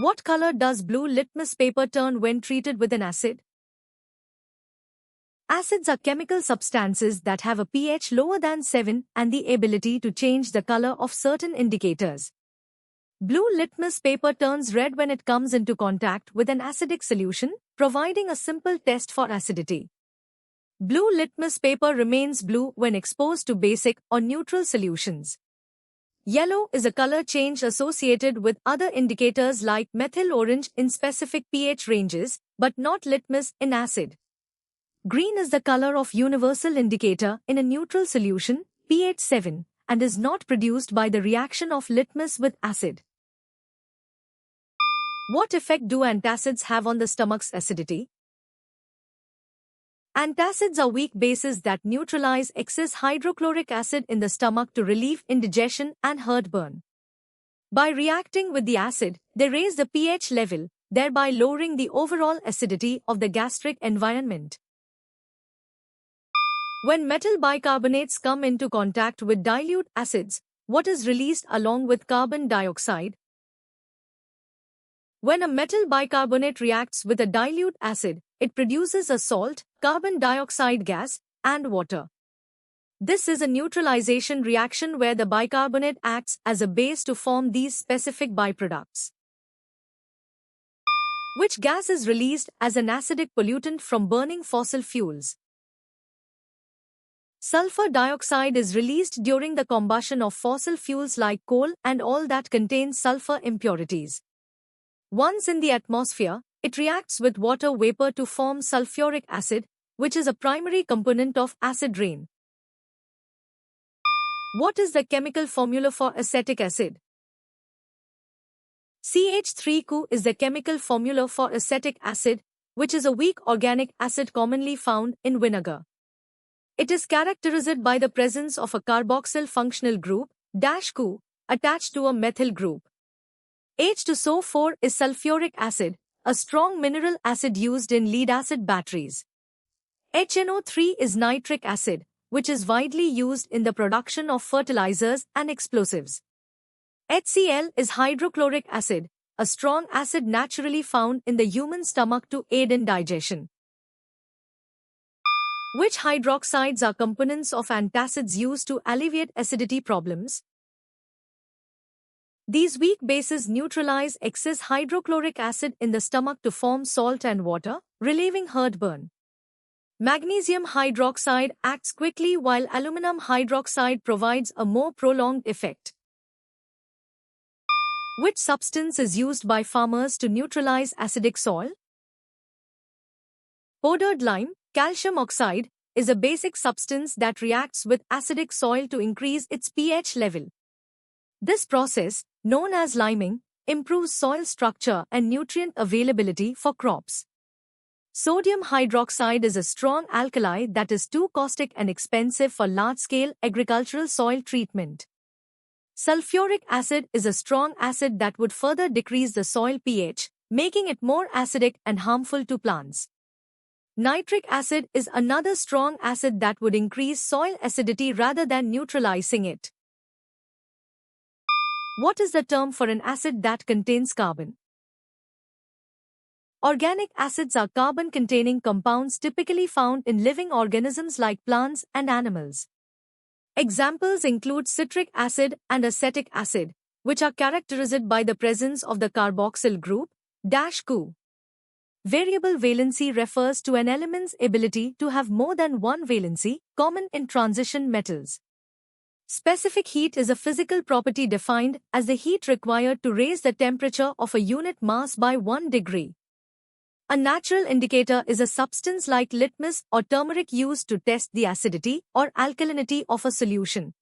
What color does blue litmus paper turn when treated with an acid? Acids are chemical substances that have a pH lower than 7 and the ability to change the color of certain indicators. Blue litmus paper turns red when it comes into contact with an acidic solution, providing a simple test for acidity. Blue litmus paper remains blue when exposed to basic or neutral solutions. Yellow is a color change associated with other indicators like methyl orange in specific pH ranges, but not litmus in acid. Green is the color of universal indicator in a neutral solution, pH 7, and is not produced by the reaction of litmus with acid. What effect do antacids have on the stomach's acidity? Antacids are weak bases that neutralize excess hydrochloric acid in the stomach to relieve indigestion and heartburn. By reacting with the acid, they raise the pH level, thereby lowering the overall acidity of the gastric environment. When metal bicarbonates come into contact with dilute acids, what is released along with carbon dioxide? When a metal bicarbonate reacts with a dilute acid, it produces a salt, carbon dioxide gas, and water. This is a neutralization reaction where the bicarbonate acts as a base to form these specific byproducts. Which gas is released as an acidic pollutant from burning fossil fuels? Sulfur dioxide is released during the combustion of fossil fuels like coal and all that contains sulfur impurities. Once in the atmosphere, it reacts with water vapor to form sulfuric acid, which is a primary component of acid rain. What is the chemical formula for acetic acid? CH3CO is the chemical formula for acetic acid, which is a weak organic acid commonly found in vinegar. It is characterized by the presence of a carboxyl functional group, -CO, attached to a methyl group. H2SO4 is sulfuric acid, a strong mineral acid used in lead-acid batteries. HNO3 is nitric acid, which is widely used in the production of fertilizers and explosives. HCl is hydrochloric acid, a strong acid naturally found in the human stomach to aid in digestion. Which hydroxides are components of antacids used to alleviate acidity problems? These weak bases neutralize excess hydrochloric acid in the stomach to form salt and water, relieving heartburn. Magnesium hydroxide acts quickly while aluminum hydroxide provides a more prolonged effect. Which substance is used by farmers to neutralize acidic soil? Powdered lime, calcium oxide, is a basic substance that reacts with acidic soil to increase its pH level. This process, known as liming, improves soil structure and nutrient availability for crops. Sodium hydroxide is a strong alkali that is too caustic and expensive for large-scale agricultural soil treatment. Sulfuric acid is a strong acid that would further decrease the soil pH, making it more acidic and harmful to plants. Nitric acid is another strong acid that would increase soil acidity rather than neutralizing it. What is the term for an acid that contains carbon? Organic acids are carbon-containing compounds typically found in living organisms like plants and animals. Examples include citric acid and acetic acid, which are characterized by the presence of the carboxyl group, -CO. Variable valency refers to an element's ability to have more than one valency, common in transition metals. Specific heat is a physical property defined as the heat required to raise the temperature of a unit mass by 1 degree. A natural indicator is a substance like litmus or turmeric used to test the acidity or alkalinity of a solution.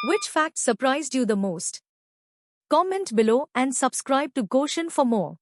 Which fact surprised you the most? Comment below and subscribe to Quotient for more.